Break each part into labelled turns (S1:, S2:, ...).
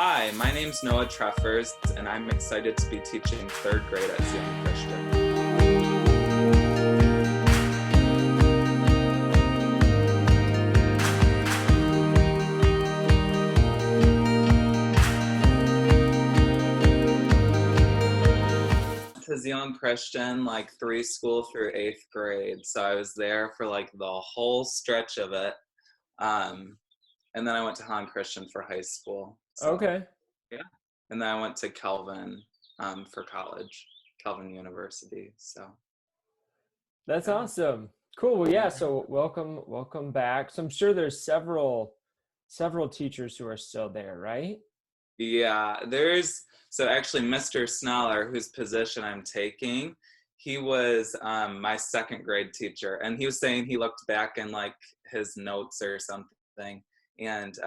S1: Hi, my name's Noah Treffers, and I'm excited to be teaching third grade at Zion Christian. To Zion Christian, like preschool through eighth grade, so I was there for like the whole stretch of it. And then I went to Han Christian for high school. So,
S2: Okay.
S1: yeah. And then I went to Calvin for college, Calvin University. So,
S2: That's
S1: yeah.
S2: awesome. Cool. Well, yeah,
S1: Yeah.
S2: so welcome back. So I'm sure there's several teachers who are still there, right?
S1: Yeah, so actually Mr. Sneller, whose position I'm taking, he was my second grade teacher, and he was saying he looked back in like his notes or something, and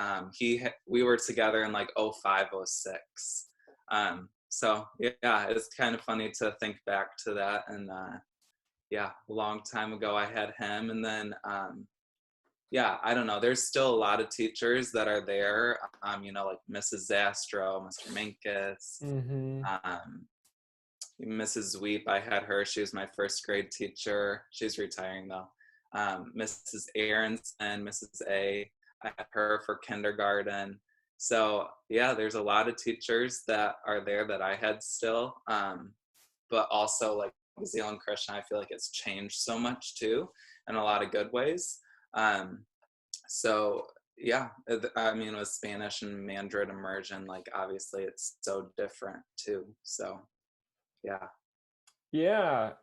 S1: we were together in like 05, 06. So yeah, it's kind of funny to think back to that, and yeah, a long time ago I had him, and then yeah, I don't know. There's still a lot of teachers that are there, like Mrs. Zastro, Mr. Minkus,
S2: Mm-hmm.
S1: um, Mrs. Weep. I had her. She was my first grade teacher. She's retiring though. Mrs. Aronson, Mrs. A. I had her for kindergarten. So yeah, there's a lot of teachers that are there that I had still. But also like Zealand Christian, I feel like it's changed so much too, in a lot of good ways. So yeah, I mean, with Spanish and Mandarin immersion, like obviously it's so different too. So yeah.
S2: Yeah,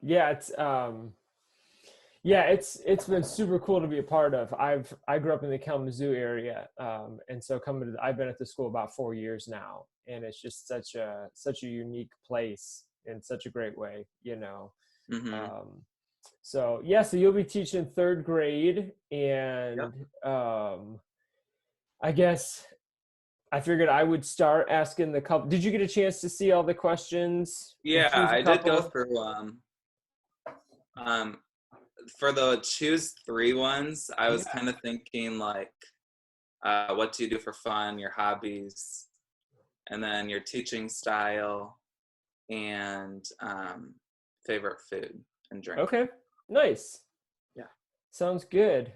S2: it's been super cool to be a part of. I grew up in the Kalamazoo area, and so I've been at the school about 4 years now, and it's just such a unique place in such a great way, you know.
S1: Mm-hmm.
S2: Um, so yeah, so you'll be teaching third grade,
S1: Yep.
S2: and I guess I figured I would start asking the couple. Did you get a chance to see all the questions and
S1: Yeah,
S2: choose a
S1: I did go
S2: couple?
S1: through um for the choose three ones, I was
S2: Yeah.
S1: kind of thinking like what do you do for fun, your hobbies, and then your teaching style, and favorite food and drink.
S2: Okay. Nice.
S1: Yeah.
S2: Sounds good.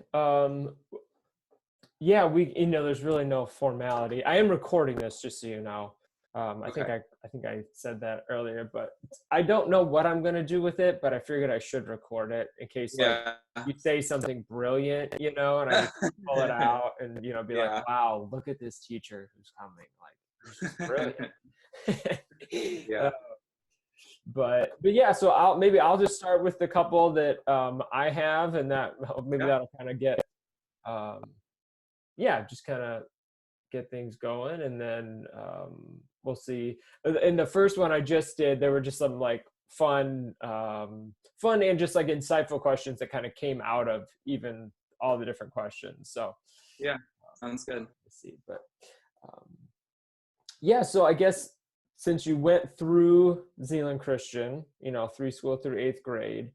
S2: Yeah, there's really no formality. I am recording this just so you know. I think
S1: Okay.
S2: I said that earlier, but I don't know what I'm gonna do with it, but I figured I should record it in case like
S1: Yeah.
S2: you say something brilliant, and I just pull it out and be like,
S1: Yeah.
S2: wow, look at this teacher who's coming. Like he's just brilliant.
S1: Yeah.
S2: But yeah, so I'll just start with the couple that I have, and that maybe
S1: Yeah.
S2: that'll kind of get um, yeah, just kind of get things going, and then we'll see. In the first one I just did, there were just some like fun and just like insightful questions that kind of came out of even all the different questions. So
S1: Yeah. Sounds good.
S2: let's see, but um, yeah, so I guess since you went through Zealand Christian, through school through eighth grade,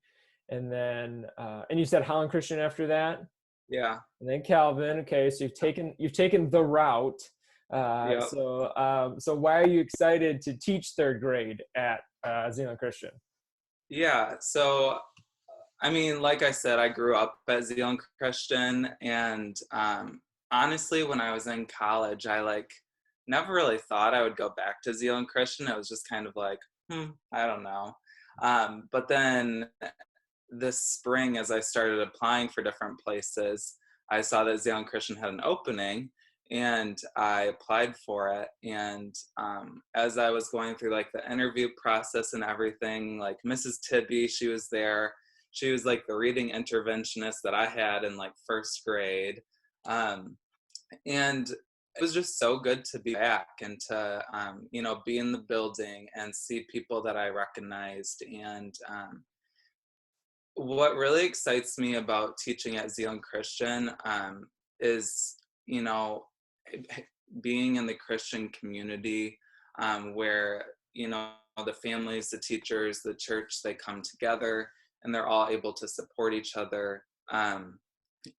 S2: and then and you said Holland Christian after that,
S1: Yeah.
S2: and then Calvin. Okay, so you've taken the route.
S1: Yep.
S2: So why are you excited to teach third grade at Zealand Christian?
S1: Yeah. So I mean, like I said, I grew up as a young Christian, and honestly, when I was in college, I like never really thought I would go back to Zealand Christian. It was just kind of like, I don't know. But then this spring, as I started applying for different places, I saw that Zealand Christian had an opening, and I applied for it. And as I was going through like the interview process and everything, like Mrs. Tibby, she was there. She was like the reading interventionist that I had in like first grade. And it was just so good to be back and to, be in the building and see people that I recognized. And what really excites me about teaching at Zealand Christian is, you know, being in the Christian community where, the families, the teachers, the church, they come together and they're all able to support each other.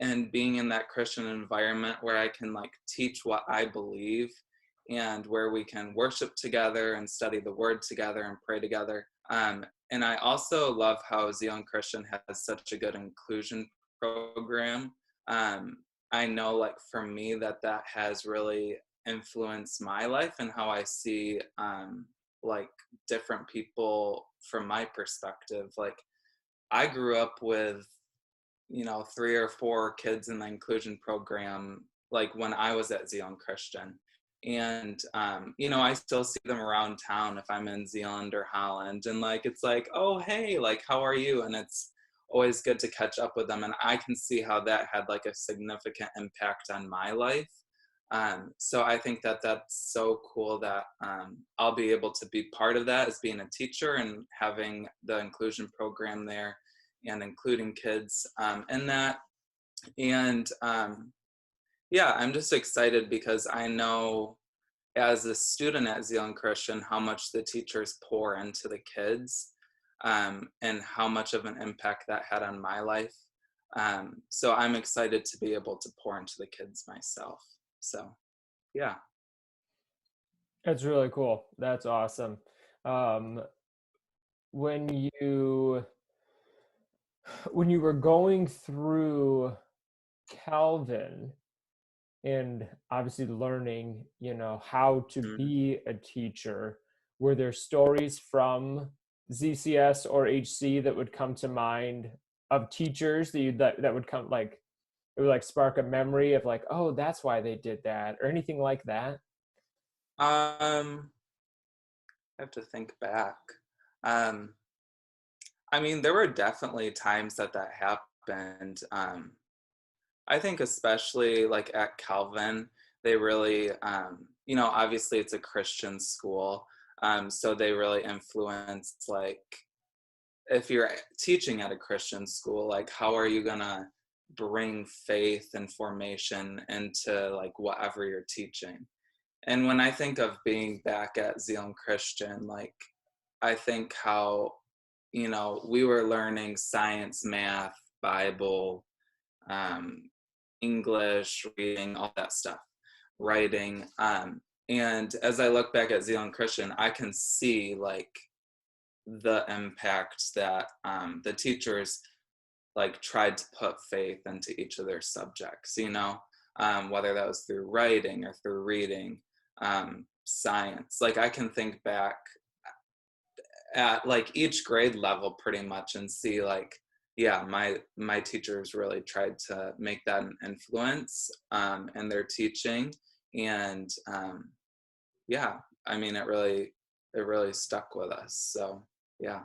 S1: And being in that Christian environment where I can like teach what I believe and where we can worship together and study the word together and pray together. And I also love how Zealand Christian has such a good inclusion program. I know, like, for me, that has really influenced my life and how I see like different people from my perspective. Like, I grew up with, 3 or 4 kids in the inclusion program, like when I was at Zealand Christian. And, I still see them around town if I'm in Zealand or Holland. And like, it's like, oh, hey, like, how are you? And it's always good to catch up with them. And I can see how that had like a significant impact on my life. So I think that that's so cool that I'll be able to be part of that as being a teacher and having the inclusion program there and including kids in that. And yeah, I'm just excited because I know as a student at Zealand Christian how much the teachers pour into the kids and how much of an impact that had on my life. So I'm excited to be able to pour into the kids myself. So, yeah.
S2: That's really cool. That's awesome. Um, when you when you were going through Calvin and obviously learning, how to
S1: Mhm.
S2: be a teacher, were there stories from ZCS or HC that would come to mind of teachers that would come, like, it would like spark a memory of like, oh, that's why they did that, or anything like that?
S1: I have to think back. Um, I mean, there were definitely times that happened. I think especially like at Calvin, they really, obviously it's a Christian school, so they really influenced, like, if you're teaching at a Christian school, like, how are you gonna bring faith and formation into like whatever you're teaching? And when I think of being back at Zealand Christian, like, I think how, we were learning science, math, Bible, um, English, reading, all that stuff, writing. And as I look back at Zealand Christian, I can see like the impact that the teachers like tried to put faith into each of their subjects, whether that was through writing or through reading, science. Like, I can think back at like each grade level pretty much and see like, yeah, my teachers really tried to make that an influence in their teaching. And yeah, I mean, it really stuck with us. So yeah.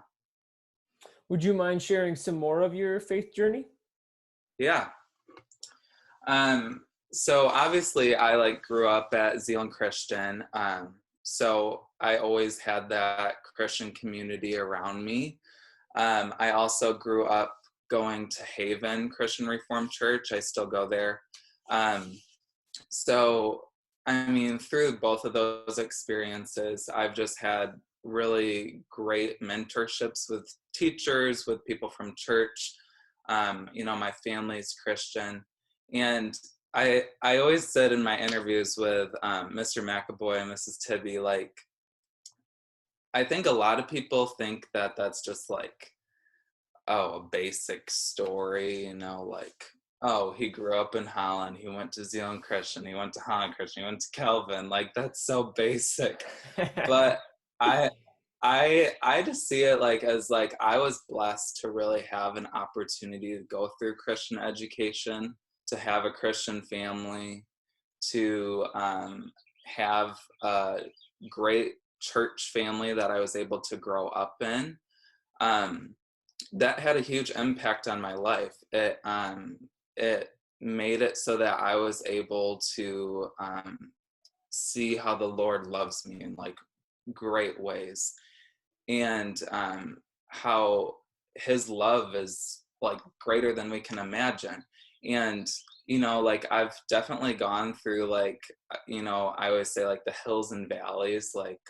S2: Would you mind sharing some more of your faith journey?
S1: Yeah. So obviously I like grew up at Zealand Christian. So I always had that Christian community around me. I also grew up going to Haven Christian Reformed Church. I still go there. Um, so, I mean, through both of those experiences, I've just had really great mentorships with teachers, with people from church. My family's Christian. And I always said in my interviews with Mr. McAvoy and Mrs. Tibby, like, I think a lot of people think that that's just like, oh, a basic story, like, oh, he grew up in Holland, he went to Zealand Christian, he went to Holland Christian, he went to Calvin, like, that's so basic. But I I just see it like as like I was blessed to really have an opportunity to go through Christian education, to have a Christian family, to have a great church family that I was able to grow up in. Um, that had a huge impact on my life. It made it so that I was able to see how the Lord loves me in like great ways, and how His love is like greater than we can imagine. And like, I've definitely gone through like, I always say like the hills and valleys. Like,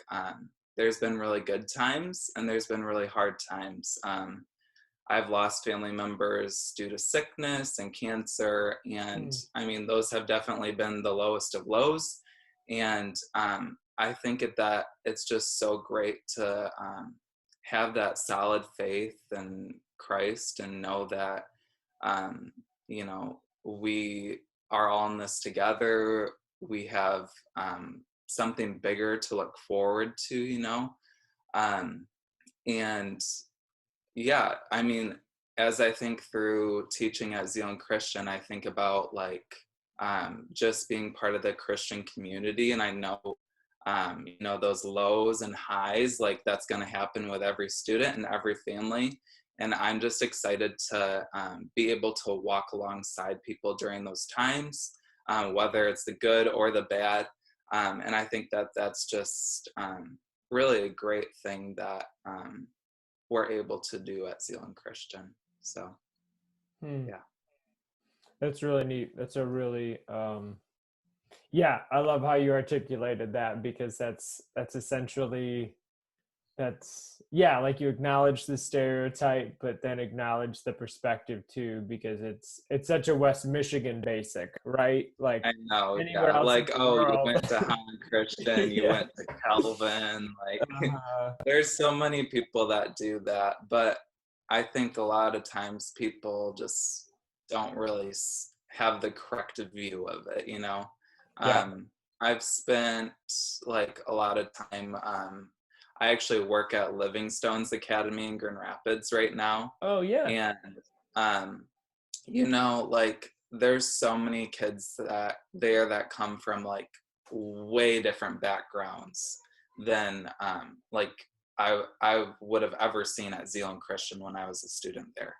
S1: there's been really good times and there's been really hard times. I've lost family members due to sickness and cancer. And
S2: Hmm.
S1: I mean, those have definitely been the lowest of lows. And I think that it's just so great to have that solid faith in Christ and know that, um, we are all in this together. We have something bigger to look forward to, um, and yeah, I mean, as I think through teaching at Zealand Christian, I think about like just being part of the Christian community, and I know, those lows and highs, like that's going to happen with every student and every family. And I'm just excited to be able to walk alongside people during those times, whether it's the good or the bad. And I think that that's just really a great thing that we're able to do at Zealand Christian. So,
S2: Hmm.
S1: yeah.
S2: That's really neat. That's a really yeah, I love how you articulated that, because that's essentially, that's, yeah, like you acknowledge the stereotype but then acknowledge the perspective too, because it's such a West Michigan basic, right? Like
S1: I know,
S2: anywhere
S1: yeah.
S2: else in
S1: Like,
S2: the
S1: oh, you
S2: world.
S1: went to Holland Christian, you
S2: Yeah.
S1: went to Calvin. Like,
S2: uh,
S1: there's so many people that do that. But I think a lot of times people just don't really have the correct view of it.
S2: yeah.
S1: Um, I've spent like a lot of time. I actually work at Livingstone's Academy in Grand Rapids right now.
S2: Oh yeah.
S1: And um, like there's so many kids that there that come from like way different backgrounds than like I would have ever seen at Zealand Christian when I was a student there.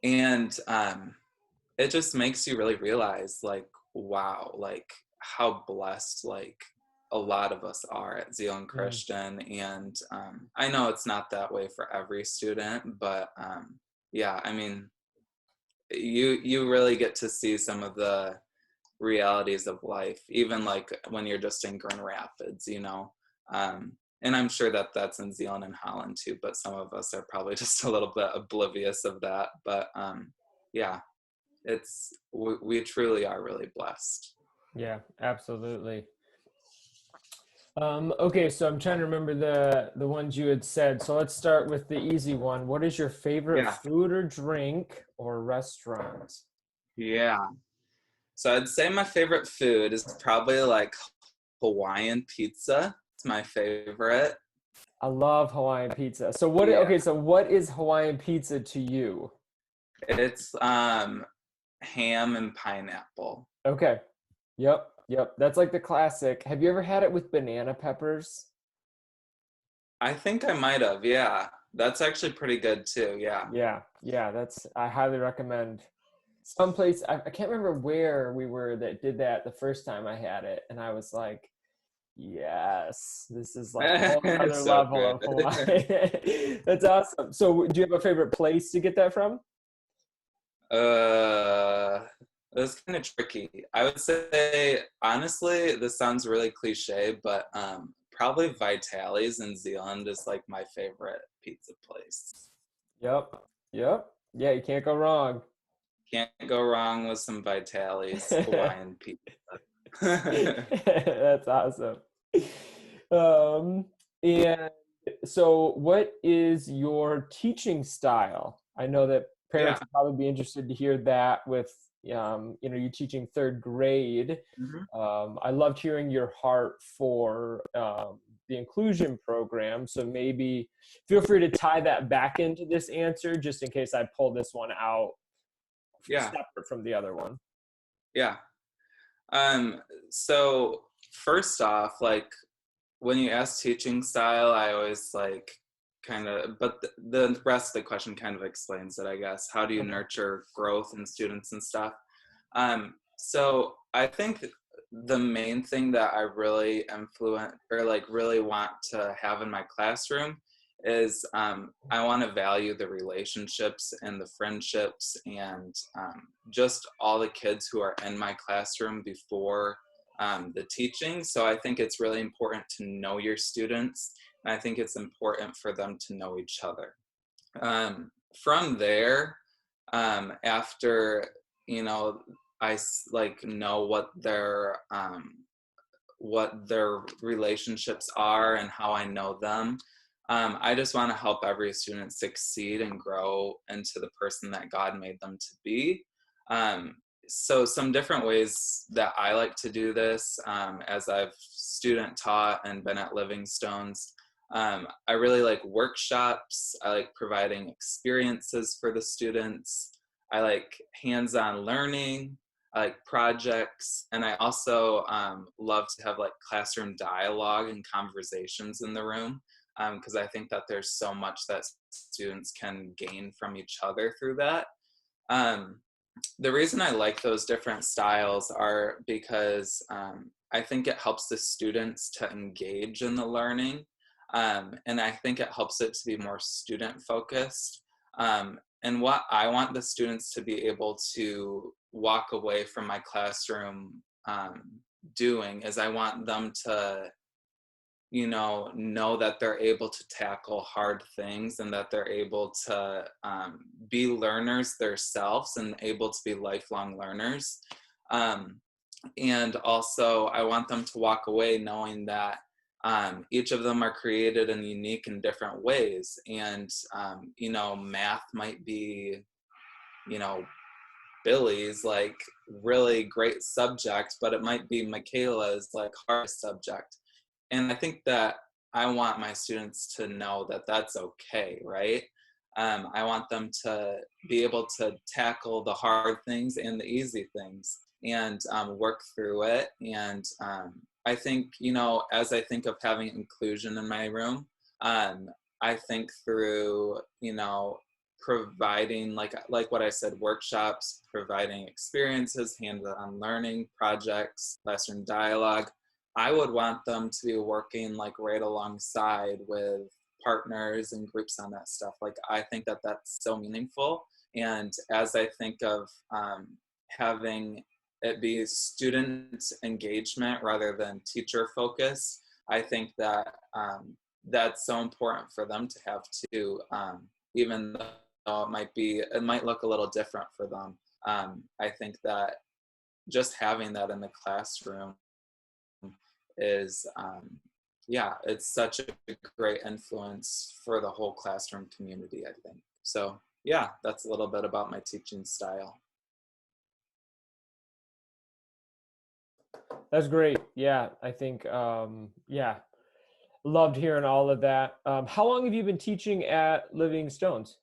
S1: And it just makes you really realize like, wow, like how blessed like a lot of us are at Zealand
S2: Mm.
S1: Christian. And I know it's not that way for every student, but yeah, I mean, you really get to see some of the realities of life, even like when you're just in Grand Rapids. And I'm sure that that's in Zealand and Holland too, but some of us are probably just a little bit oblivious of that. But yeah, we truly are really blessed.
S2: Yeah, absolutely. Okay, so I'm trying to remember the ones you had said. So let's start with the easy one. What is your favorite
S1: Yeah,
S2: food or drink or restaurant?
S1: yeah. So I'd say my favorite food is probably like Hawaiian pizza. It's my favorite.
S2: I love Hawaiian pizza. So what,
S1: Yeah,
S2: okay, so what is Hawaiian pizza to you?
S1: it's ham and pineapple.
S2: Okay. Yep, yep. That's like the classic. Have you ever had it with banana peppers?
S1: I think I might have. Yeah, that's actually pretty good too. Yeah.
S2: Yeah, yeah, that's, I highly recommend. Someplace, I can't remember where we were that did that the first time I had it, and I was like, yes, this is like a whole other
S1: It's so
S2: level
S1: good.
S2: of Hawaii. That's awesome. So do you have a favorite place to get that from?
S1: uh, it's kind of tricky. I would say, honestly, this sounds really cliche, but probably Vitale's in Zealand is like my favorite pizza place.
S2: Yep. Yep. Yeah, you can't go wrong.
S1: Can't go wrong with some Vitale's Hawaiian pizza.
S2: That's awesome. Um, and so what is your teaching style? I know that
S1: Yeah.
S2: parents would probably be interested to hear that with, you teaching third grade.
S1: Mhm.
S2: I loved hearing your heart for the inclusion program. So maybe feel free to tie that back into this answer, just in case I pull this one out
S1: Yeah.
S2: separate from the other one.
S1: Yeah. So first off, like when you ask teaching style, I always like kind of, but the rest of the question kind of explains it, I guess. How do you
S2: Okay.
S1: nurture growth in students and stuff? So I think the main thing that I really influence or like really want to have in my classroom is I want to value the relationships and the friendships and just all the kids who are in my classroom before the teaching. So I think it's really important to know your students, and I think it's important for them to know each other. From there, after you know like know what their relationships are and how I know them. I just want to help every student succeed and grow into the person that God made them to be. Um, so some different ways that I like to do this, as I've student taught and been at Livingstone's, I really like workshops. I like providing experiences for the students. I like hands-on learning. I like projects, and I also love to have like classroom dialogue and conversations in the room, because I think that there's so much that students can gain from each other through that. Um, the reason I like those different styles are because I think it helps the students to engage in the learning, and I think it helps it to be more student focused. And what I want the students to be able to walk away from my classroom doing is I want them to, know that they're able to tackle hard things and that they're able to be learners themselves and able to be lifelong learners. And also, I want them to walk away knowing that each of them are created in unique and different ways. And, math might be, you know, Billy's like really great subject, but it might be Michaela's like hardest subject. And I think that I want my students to know that that's okay, right? I want them to be able to tackle the hard things and the easy things and work through it. And I think, as I think of having inclusion in my room, I think through, providing like what I said, workshops, providing experiences, hands-on learning, projects, classroom dialogue. I would want them to be working like right alongside with partners and groups on that stuff. Like I think that that's so meaningful. And as I think of having it be student engagement rather than teacher focus, I think that that's so important for them to have too, even though it might look a little different for them. I think that just having that in the classroom is it's such a great influence for the whole classroom community, I think. So yeah, that's a little bit about my teaching style.
S2: That's great. Yeah, I think loved hearing all of that. How long have you been teaching at Living Stones?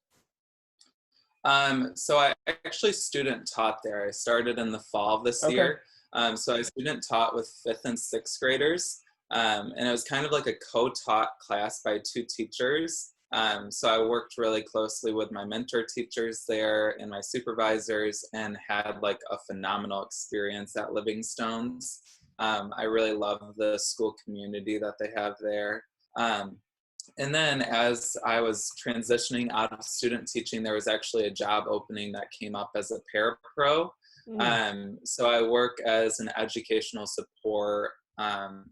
S1: So I actually student taught there. I started in the fall of this
S2: Okay.
S1: year. So I student taught with 5th and 6th graders. And it was kind of like a co-taught class by 2 teachers. So I worked really closely with my mentor teachers there and my supervisors and had like a phenomenal experience at Livingstone's. I really love the school community that they have there. And then as I was transitioning out of student teaching, there was actually a job opening that came up as a parapro.
S2: Mm.
S1: So I work as an educational support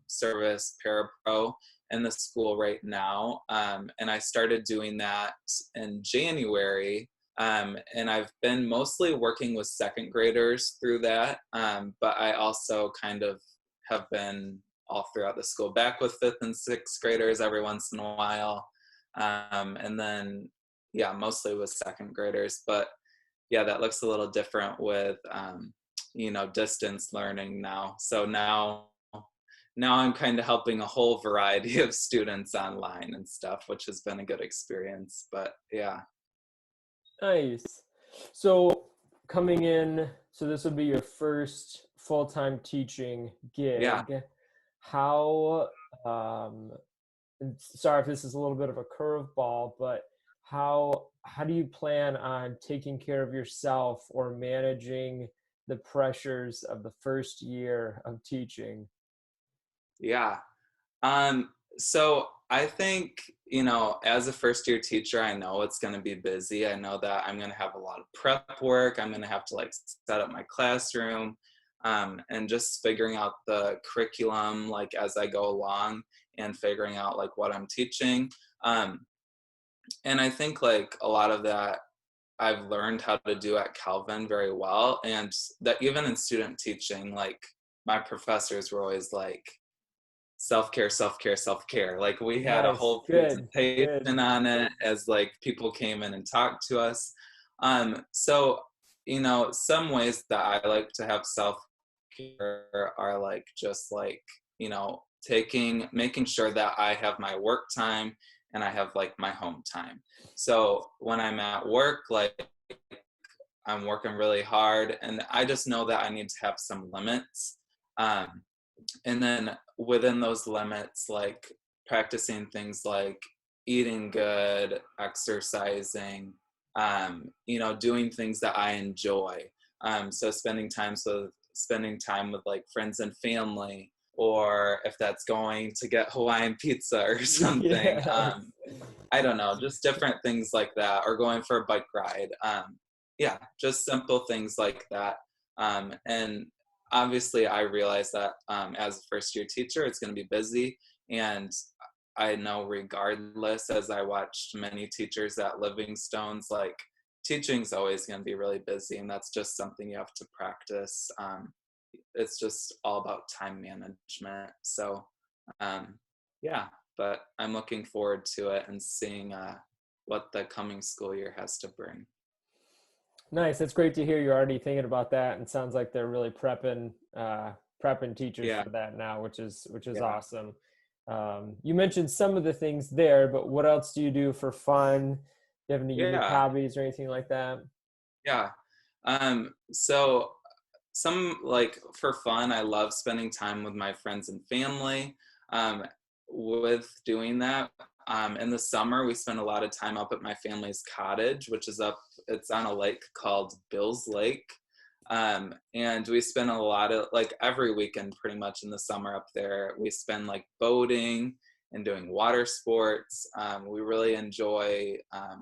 S1: service parapro in the school right now. And I started doing that in January. And I've been mostly working with 2nd graders through that. But I also kind of have been all throughout the school, back with 5th and 6th graders every once in a while. And then, mostly with 2nd graders. But yeah, that looks a little different with, distance learning now. So now I'm kind of helping a whole variety of students online and stuff, which has been a good experience. But yeah.
S2: Nice. So coming in, so this would be your first full-time teaching
S1: Yeah.
S2: gig. How, and sorry if this is a little bit of a curveball, but how do you plan on taking care of yourself or managing the pressures of the first year of teaching?
S1: Yeah. So I think, as a first year teacher, I know it's going to be busy. I know that I'm going to have a lot of prep work. I'm going to have to like set up my classroom, and just figuring out the curriculum, like as I go along and figuring out like what I'm teaching. And I think like a lot of that I've learned how to do at Calvin very well. And that even in student teaching, like my professors were always like, self-care, self-care, self-care. Like we had a
S2: Nice.
S1: whole
S2: Good. Good.
S1: presentation on it as like people came in and talked to us. So, some ways that I like to have self-care are like just like, making sure that I have my work time and I have like my home time. So when I'm at work, like I'm working really hard and I just know that I need to have some limits. Um, and then within those limits, like practicing things like eating good, exercising, doing things that I enjoy. So spending time with like friends and family, or if that's going to get Hawaiian pizza or something.
S2: Yes.
S1: I don't know, just different things like that, or going for a bike ride. Yeah, just simple things like that. And obviously, I realize that as a first year teacher, it's going to be busy. And I know, regardless, as I watched many teachers at Livingstone's, like teaching's always going to be really busy. And that's just something you have to practice. It's just all about time management. So, yeah, but I'm looking forward to it and seeing what the coming school year has to bring.
S2: Nice. That's great to hear you're already thinking about that, and sounds like they're really prepping teachers
S1: Yeah,
S2: for that now, which is
S1: yeah,
S2: awesome. You mentioned some of the things there, but what else do you do for fun? Do you have any unique
S1: yeah,
S2: hobbies or anything like that?
S1: yeah. So some like for fun, I love spending time with my friends and family. Um, with doing that, in the summer, we spend a lot of time up at my family's cottage, which is it's on a lake called Bill's Lake. And we spend a lot of like every weekend pretty much in the summer up there. We spend like boating and doing water sports. We really enjoy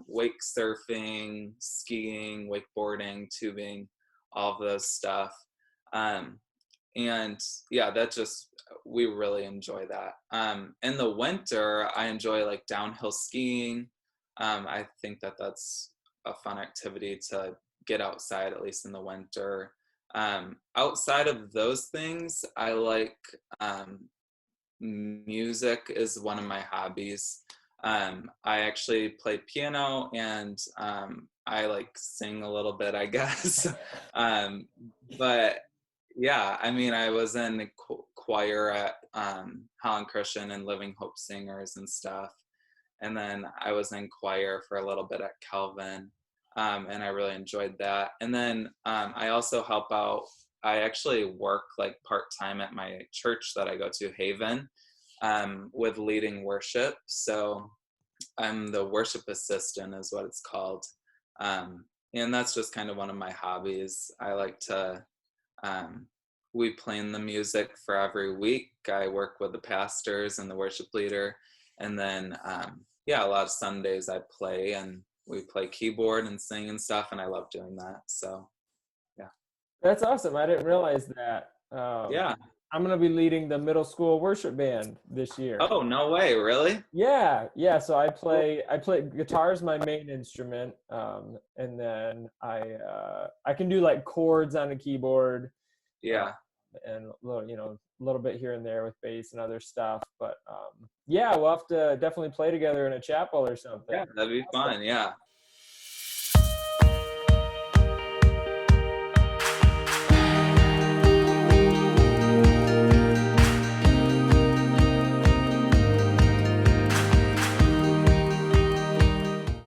S1: wake surfing, skiing, wakeboarding, tubing, all of those stuff. Um, and yeah, we really enjoy that. In the winter, I enjoy like downhill skiing. I think that that's a fun activity to get outside, at least in the winter. Outside of those things, I like music is one of my hobbies. I actually play piano and I like sing a little bit, I guess. um, but yeah, I mean, I was in the choir at Holland Christian and Living Hope Singers and stuff. And then I was in choir for a little bit at Calvin, and I really enjoyed that. And then I also help out. I actually work like part time at my church that I go to, Haven, with leading worship. So I'm the worship assistant, is what it's called. And that's just kind of one of my hobbies. I like to we plan the music for every week. I work with the pastors and the worship leader. And then, yeah, a lot of Sundays I play and we play keyboard and sing and stuff. And I love doing that. So, yeah.
S2: That's awesome. I didn't realize that.
S1: Yeah.
S2: I'm going to be leading the middle school worship band this year.
S1: Oh, no way. Really?
S2: Yeah, yeah. So I
S1: Cool.
S2: play guitar is my main instrument, and then I can do like chords on a keyboard, uh,
S1: Yeah.
S2: and a little bit here and there with bass and other stuff. But yeah, we'll have to definitely play together in a chapel or something.
S1: Yeah. That'd be
S2: Awesome.
S1: fun. Yeah.